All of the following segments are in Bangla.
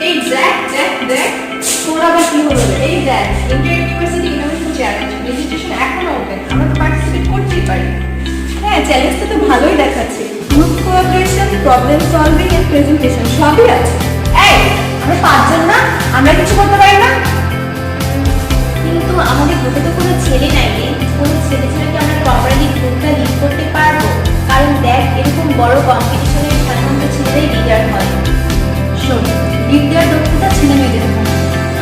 এই দেখ দেখ দেখ তোরা আবার কি হলো রে? এই দেখ India university innovation challenge registration এখনো ওপেন, আমরা তো পার্টিসিপেট করতেই পারি। হ্যাঁ, চ্যালেঞ্জটা তো ভালোই দেখাচ্ছে। Group cooperation, problem solving and presentation সবই আছে। এই আমরা পাঁচজন না, আমরা কিছু করতে পারি না? কিন্তু আমাদের গ্রুপে তো কোনো ছেলে নাই রে, কোনো ছেলে ছেলেকে আমরা প্রপারলি গ্রুপটা লিড করতে পারবো? কারণ দেখ এরকম বড় কম্পিটিশনে সাধারণত ছেলেরাই লিডার হয়। শোন, লিড দেওয়ার দক্ষতা ছেলে মেয়েদের হয়।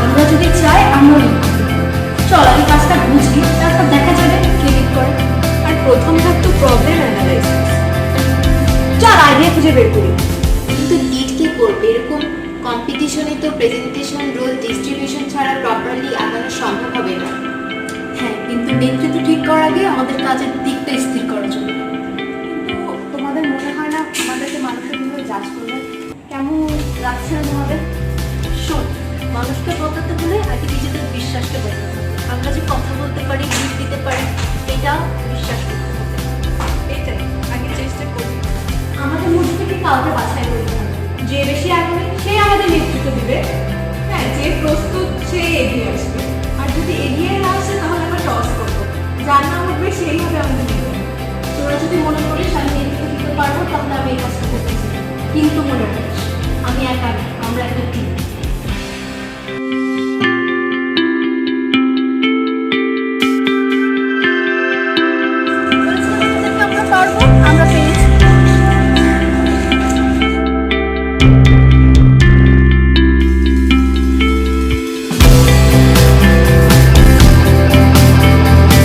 আমরা যদি চাই আমরা লিড করতে পারি। চল আগে কাজটা বুঝি, তারপর দেখা যাবে কে লিড করে। আর প্রথম থাকতো প্রবলেম অ্যানালাইসিস। চল আইডিয়া খুঁজে বের করি। কিন্তু লিড কে করবে? এরকম কম্পিটিশনে তো প্রেজেন্টেশন, রোল ডিস্ট্রিবিউশন ছাড়া প্রপারলি আগানো সম্ভব হবে না। হ্যাঁ, কিন্তু নেতৃত্ব ঠিক করার আগে আমাদের কাজের দিকটা স্থির করা জরুরি। কিন্তু তোমাদের মনে হয় না আমাদেরকে মানুষের কিভাবে জাজ করবে? কেমন লাগছে না তোমাদের? শোন, মানুষকে বদলাতে হলে আগে নিজেদের বিশ্বাসকে বদলাতে হবে। আমরা যে কথা বলতে পারি, লিড দিতে পারি, এটা বিশ্বাস করতে হবে। এটাই আগে চেষ্টা করি। আমাদের মধ্যে থেকে কাউকে বাছাই করতে হবে। যে বেশি আগ্রহী সে আমাদের নেতৃত্ব দিবে। হ্যাঁ, যে প্রস্তুত সে এগিয়ে আসবে। আর যদি এগিয়ে না আসে তাহলে আমরা টস করবো, যার নাম উঠবে সেই হবে আমাদের নেতা। তোরা যদি মনে করিস আমি নেতৃত্ব দিতে পারবো, তাহলে আমি এই কাজটা করতেছি। কিন্তু মনে রাখিস, আমি একা না, আমরা একটা টিম।